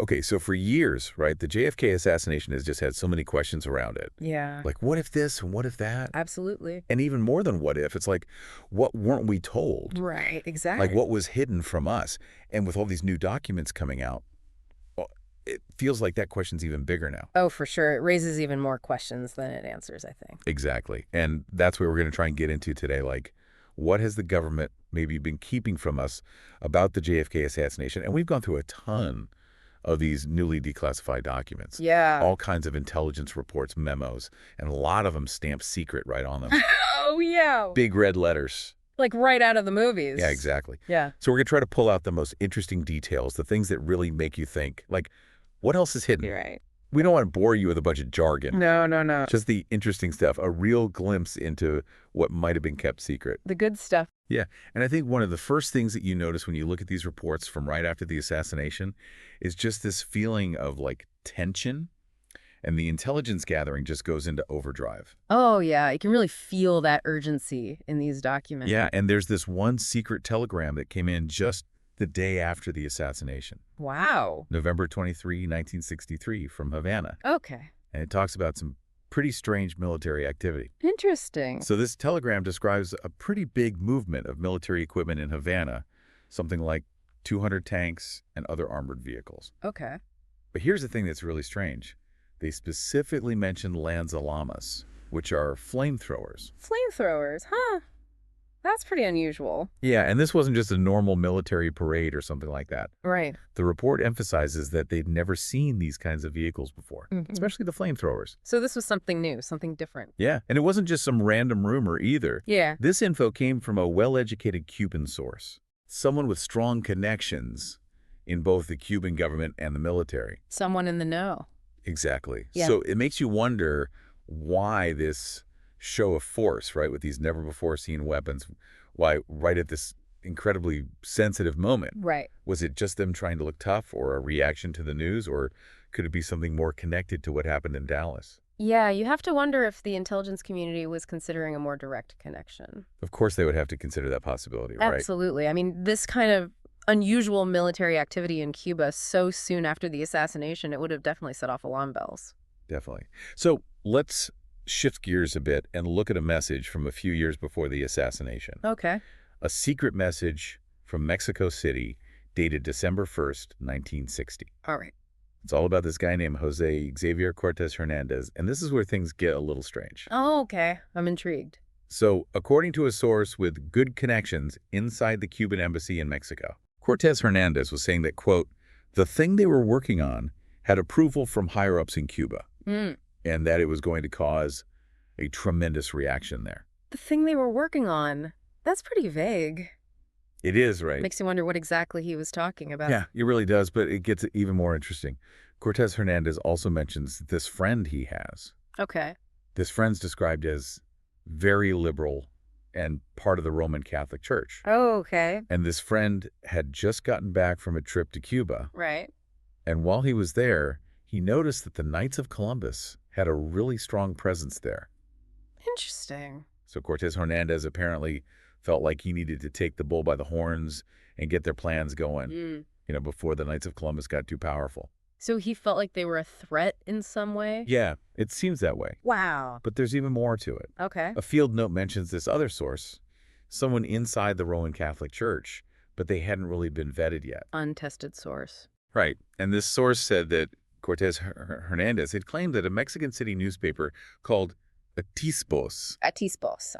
Okay, so for years, right, the JFK assassination has just had so many questions around it. Yeah, Like, what if this and what if that? absolutely. And even more than what if, it's like, what weren't we told? Right, Like, exactly. what was hidden from us? And with all these new documents coming out, well, it feels like that question's even bigger now. Oh, for sure. It raises even more questions than it answers, I think. Exactly. And that's what we're going to try and get into today. Like, what has the government maybe been keeping from us about the JFK assassination? And we've gone through a ton of these newly declassified documents, Yeah. all kinds of intelligence reports, memos, and a lot of them stamped secret right on them. Oh, yeah. Big red letters. Like right out of the movies. Yeah, exactly. Yeah. So we're going to try to pull out the most interesting details, the things that really make you think, like, what else is hidden? You're right. We don't want to bore you with a bunch of jargon. No, no, no. Just the interesting stuff, a real glimpse into what might have been kept secret. The good stuff. Yeah, and I think one of the first things that you notice when you look at these reports from right after the assassination is just this feeling of, like, tension, and the intelligence gathering just goes into overdrive. Oh, yeah. You can really feel that urgency in these documents. Yeah, and there's this one secret telegram that came in just the day after the assassination, Wow. November 23, 1963, from Havana. Okay. And it talks about some pretty strange military activity. Interesting. So this telegram describes a pretty big movement of military equipment in Havana, something like 200 tanks and other armored vehicles. Okay. But here's the thing that's really strange. They specifically mentioned lanzallamas, which are flamethrowers. Flamethrowers, huh? That's pretty unusual. Yeah, and this wasn't just a normal military parade or something like that. Right. The report emphasizes that they'd never seen these kinds of vehicles before, especially the flamethrowers. So this was something new, something different. Yeah, and it wasn't just some random rumor either. Yeah. This info came from a well-educated Cuban source, someone with strong connections in both the Cuban government and the military. Someone in the know. Exactly. Yeah. So it makes you wonder why this show of force, right, with these never-before-seen weapons, why right at this incredibly sensitive moment? Right. Was it just them trying to look tough or a reaction to the news, or could it be something more connected to what happened in Dallas? Yeah, you have to wonder if the intelligence community was considering a more direct connection. Of course they would have to consider that possibility, right? Absolutely. I mean, this kind of unusual military activity in Cuba so soon after the assassination, it would have definitely set off alarm bells. Definitely. So let's shift gears a bit and look at a message from a few years before the assassination. Okay. A secret message from Mexico City dated December 1st, 1960. All right. It's all about this guy named Jose Xavier Cortez Hernandez, and this is where things get a little strange. Oh, okay. I'm intrigued. So, according to a source with good connections inside the Cuban embassy in Mexico, Cortez Hernandez was saying that, quote, the thing they were working on had approval from higher-ups in Cuba, and that it was going to cause a tremendous reaction there. The thing they were working on, that's pretty vague. It is, right? Makes you wonder what exactly he was talking about. Yeah, it really does, but it gets even more interesting. Cortez Hernandez also mentions this friend he has. Okay. This friend's described as very liberal and part of the Roman Catholic Church. Oh, okay. And this friend had just gotten back from a trip to Cuba. Right. And while he was there, he noticed that the Knights of Columbus had a really strong presence there. Interesting. So Cortez Hernandez apparently felt like he needed to take the bull by the horns and get their plans going, before the Knights of Columbus got too powerful. So he felt like they were a threat in some way? Yeah, it seems that way. Wow. But there's even more to it. Okay. A field note mentions this other source, someone inside the Roman Catholic Church, but they hadn't really been vetted yet. Untested source. Right. And this source said that Cortez Hernandez had claimed that a Mexican City newspaper called Atispos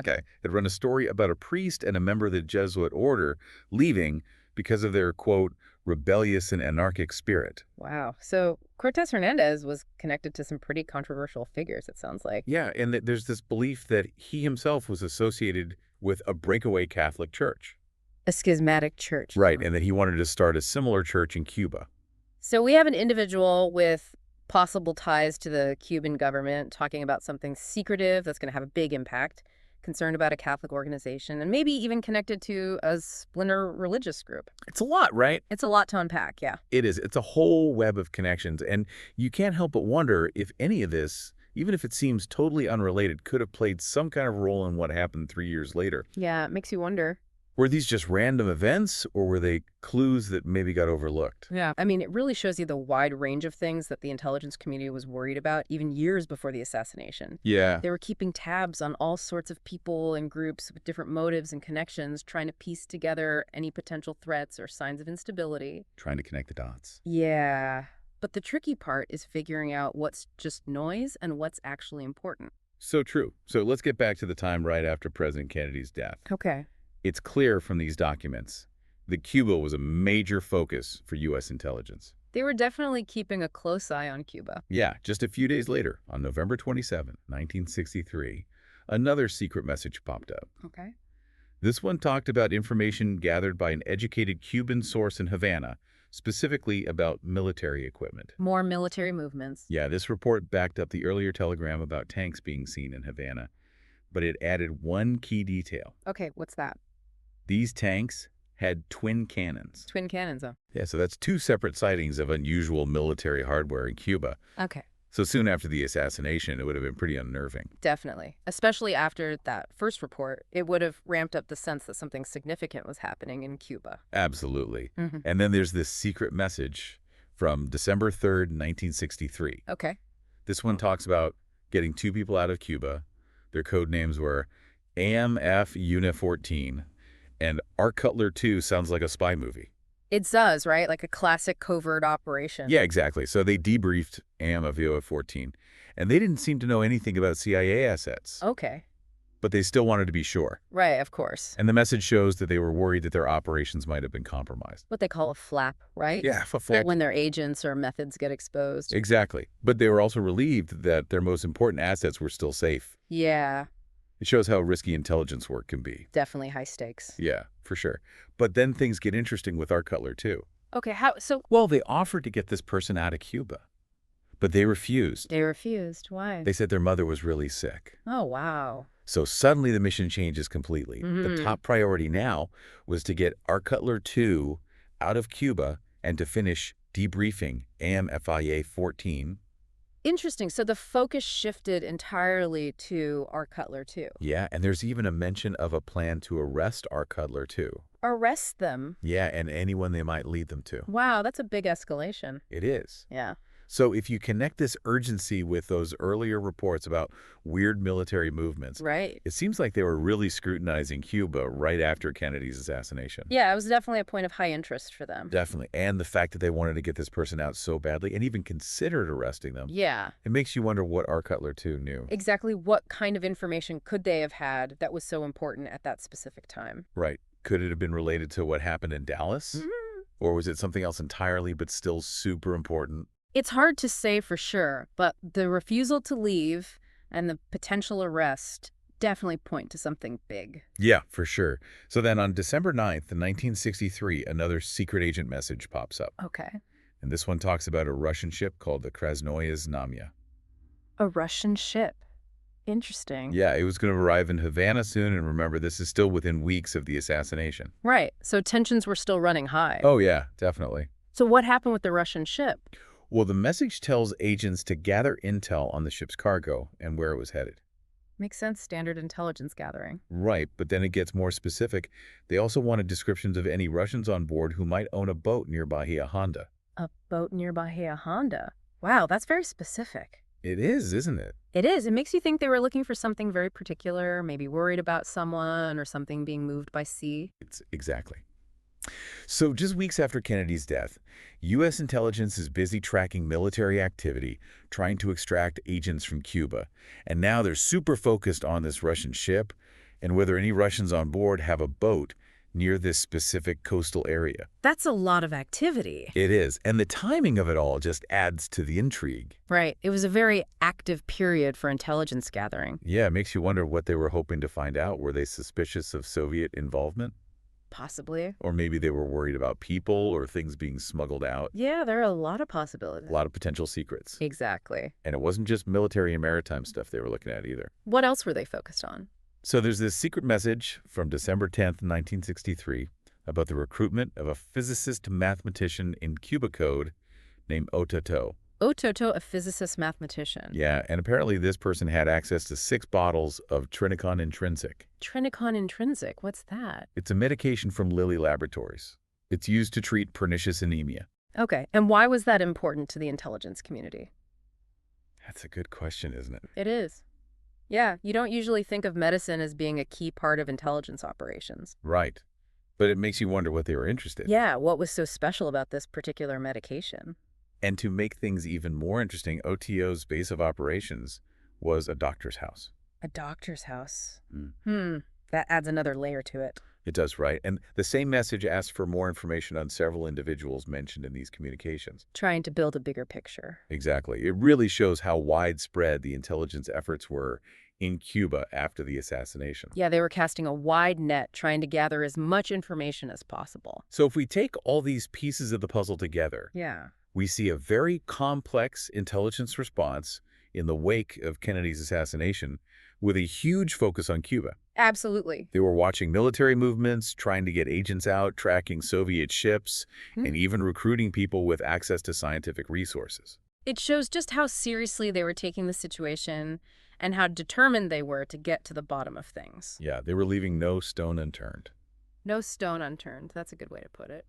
Okay. had run a story about a priest and a member of the Jesuit order leaving because of their, quote, rebellious and anarchic spirit. Wow. So Cortez Hernandez was connected to some pretty controversial figures, it sounds like. Yeah, and there's this belief that he himself was associated with a breakaway Catholic church. A schismatic church. Right, and that he wanted to start a similar church in Cuba. So we have an individual with possible ties to the Cuban government talking about something secretive that's going to have a big impact, concerned about a Catholic organization, and maybe even connected to a splinter religious group. It's a lot, right? It's a lot to unpack, yeah. It is. It's a whole web of connections, and you can't help but wonder if any of this, even if it seems totally unrelated, could have played some kind of role in what happened 3 years later. Yeah, it makes you wonder. Were these just random events, or were they clues that maybe got overlooked? Yeah. I mean, it really shows you the wide range of things that the intelligence community was worried about even years before the assassination. Yeah, They were keeping tabs on all sorts of people and groups with different motives and connections, trying to piece together any potential threats or signs of instability. trying to connect the dots. Yeah. But the tricky part is figuring out what's just noise and what's actually important. So true. So let's get back to the time right after President Kennedy's death. Okay. It's clear from these documents that Cuba was a major focus for U.S. intelligence. They were definitely keeping a close eye on Cuba. Yeah, just a few days later, on November 27, 1963, another secret message popped up. Okay. This one talked about information gathered by an educated Cuban source in Havana, specifically about military equipment. More military movements. Yeah, this report backed up the earlier telegram about tanks being seen in Havana, but it added one key detail. Okay, what's that? These tanks had twin cannons. Twin cannons, huh? Yeah, so that's two separate sightings of unusual military hardware in Cuba. Okay. So soon after the assassination, it would have been pretty unnerving. Definitely. Especially after that first report, it would have ramped up the sense that something significant was happening in Cuba. Absolutely. Mm-hmm. And then there's this secret message from December 3rd, 1963. Okay. This one talks about getting two people out of Cuba. Their code names were AMFAUNA 14, and Art Cutler 2 sounds like a spy movie. It does, right? Like a classic covert operation. Yeah, exactly. So they debriefed AMFAUNA 14, and they didn't seem to know anything about CIA assets, Okay. but they still wanted to be sure. Right, of course. And the message shows that they were worried that their operations might have been compromised. What they call a flap, right? Yeah, When their agents or methods get exposed. exactly. But they were also relieved that their most important assets were still safe. Yeah, It shows how risky intelligence work can be. definitely high stakes. Yeah, for sure. But then things get interesting with Art Cutler, too. Okay, so Well, they offered to get this person out of Cuba, but they refused. they refused. Why? They said their mother was really sick. Oh, wow. So suddenly the mission changes completely. The Mhm. top priority now was to get Art Cutler 2 out of Cuba and to finish debriefing AMFIA 14. Interesting. So the focus shifted entirely to Art Cutler, too. Yeah, and there's even a mention of a plan to arrest Art Cutler 2. Arrest them. Yeah, and anyone they might lead them to. Wow, that's a big escalation. It is. Yeah. So if you connect this urgency with those earlier reports about weird military movements, Right. it seems like they were really scrutinizing Cuba right after Kennedy's assassination. Yeah, it was definitely a point of high interest for them. Definitely. And the fact that they wanted to get this person out so badly and even considered arresting them, Yeah. it makes you wonder what Art Cutler 2 knew. Exactly what kind of information could they have had that was so important at that specific time? Right. Could it have been related to what happened in Dallas? Mhm. Or was it something else entirely but still super important? It's hard to say for sure, but the refusal to leave and the potential arrest definitely point to something big. Yeah, for sure. So then on December 9th, 1963, another secret agent message pops up. Okay. And this one talks about a Russian ship called the Krasnoye Znamya. A Russian ship. Interesting. Yeah, it was going to arrive in Havana soon, and remember, this is still within weeks of the assassination. Right. So tensions were still running high. Oh, yeah, definitely. So what happened with the Russian ship? Well, the message tells agents to gather intel on the ship's cargo and where it was headed. Makes sense, standard intelligence gathering. Right, but then it gets more specific. They also wanted descriptions of any Russians on board who might own a boat near Bahia Honda. A boat near Bahia Honda. Wow, that's very specific. It is, isn't it? It is. It makes you think they were looking for something very particular, maybe worried about someone or something being moved by sea. It's exactly. So just weeks after Kennedy's death, U.S. intelligence is busy tracking military activity, trying to extract agents from Cuba. And now they're super focused on this Russian ship and whether any Russians on board have a boat near this specific coastal area. That's a lot of activity. It is. And the timing of it all just adds to the intrigue. Right. It was a very active period for intelligence gathering. Yeah, it makes you wonder what they were hoping to find out. Were they suspicious of Soviet involvement? Possibly. Or maybe they were worried about people or things being smuggled out. Yeah, there are a lot of possibilities. A lot of potential secrets. Exactly. And it wasn't just military and maritime stuff they were looking at either. What else were they focused on? So there's this secret message from December 10th, 1963, about the recruitment of a physicist-mathematician in Cuba code named Otato. Ototo, a physicist-mathematician. Yeah, and apparently this person had access to 6 bottles of trinicon intrinsic. Trinicon intrinsic, what's that? It's a medication from Lilly Laboratories. It's used to treat pernicious anemia. Okay, and why was that important to the intelligence community? That's a good question, isn't it? It is. Yeah, you don't usually think of medicine as being a key part of intelligence operations. Right. But it makes you wonder what they were interested in. Yeah, what was so special about this particular medication? And to make things even more interesting, OTO's base of operations was a doctor's house. A doctor's house. Mm. That adds another layer to it. It does, right? And the same message asked for more information on several individuals mentioned in these communications. Trying to build a bigger picture. Exactly. It really shows how widespread the intelligence efforts were in Cuba after the assassination. Yeah, they were casting a wide net, trying to gather as much information as possible. So if we take all these pieces of the puzzle together, Yeah. we see a very complex intelligence response in the wake of Kennedy's assassination with a huge focus on Cuba. Absolutely. They were watching military movements, trying to get agents out, tracking Soviet ships, and even recruiting people with access to scientific resources. It shows just how seriously they were taking the situation and how determined they were to get to the bottom of things. Yeah, they were leaving no stone unturned. No stone unturned. That's a good way to put it.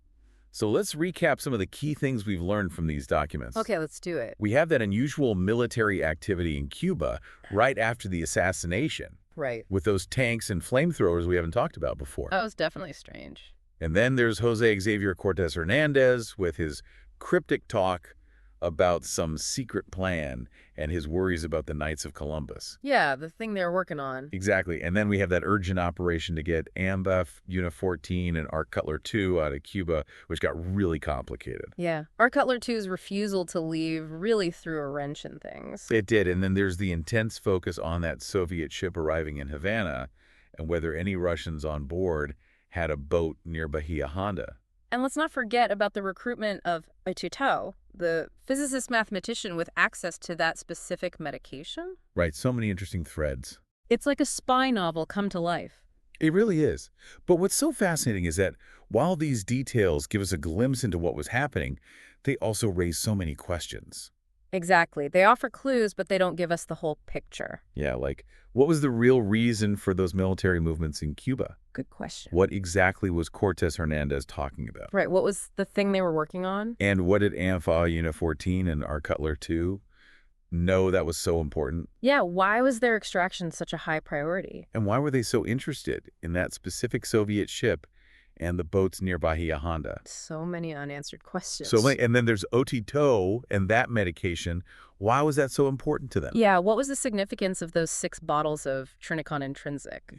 So let's recap some of the key things we've learned from these documents. Okay, let's do it. We have that unusual military activity in Cuba right after the assassination, Right. with those tanks and flamethrowers we haven't talked about before. That was definitely strange. And then there's Jose Xavier Cortez Hernandez with his cryptic talk about some secret plan and his worries about the Knights of Columbus. Yeah, the thing they were working on. Exactly. And then we have that urgent operation to get AMBEF, Unit 14, and Art Cutler 2 out of Cuba, which got really complicated. Yeah. Art Cutler 2's refusal to leave really threw a wrench in things. It did. And then there's the intense focus on that Soviet ship arriving in Havana and whether any Russians on board had a boat near Bahia Honda. And let's not forget about the recruitment of Ototo, the physicist-mathematician with access to that specific medication. Right. So many interesting threads. It's like a spy novel come to life. It really is. But what's so fascinating is that while these details give us a glimpse into what was happening, they also raise so many questions. Exactly. They offer clues, but they don't give us the whole picture. Yeah, like, what was the real reason for those military movements in Cuba? Good question. What exactly was Cortez Hernandez talking about? Right. What was the thing they were working on? And what did AMFAUNA Unit 14 and Art Cutler 2 know that was so important? Yeah. Why was their extraction such a high priority? And why were they so interested in that specific Soviet ship and the boats near Bahia Honda? So many unanswered questions. And then there's Otito and that medication. Why was that so important to them? Yeah. What was the significance of those 6 bottles of Trinicon intrinsic?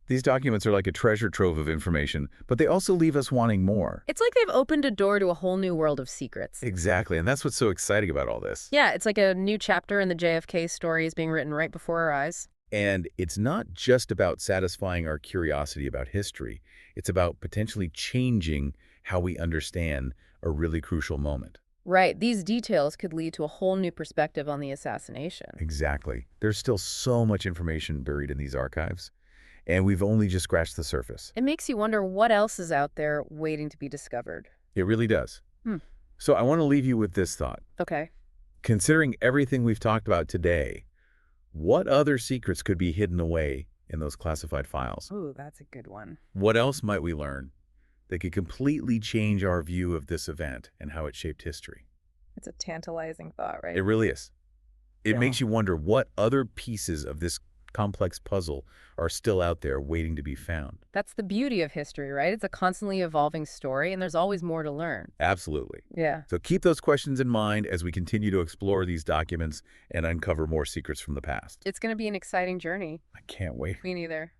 These documents are like a treasure trove of information, but they also leave us wanting more. It's like they've opened a door to a whole new world of secrets. Exactly, and that's what's so exciting about all this. Yeah, it's like a new chapter in the JFK story is being written right before our eyes. And it's not just about satisfying our curiosity about history. It's about potentially changing how we understand a really crucial moment. Right. These details could lead to a whole new perspective on the assassination. Exactly. There's still so much information buried in these archives, and we've only just scratched the surface. It makes you wonder what else is out there waiting to be discovered. It really does. So I want to leave you with this thought. Okay. Considering everything we've talked about today, what other secrets could be hidden away in those classified files? Ooh, that's a good one. What else might we learn that could completely change our view of this event and how it shaped history? It's a tantalizing thought, right? It really is. It Yeah. makes you wonder what other pieces of this complex puzzle are still out there waiting to be found. That's the beauty of history, right? It's a constantly evolving story, and there's always more to learn. Absolutely. Yeah. So keep those questions in mind as we continue to explore these documents and uncover more secrets from the past. It's going to be an exciting journey. I can't wait. Me neither.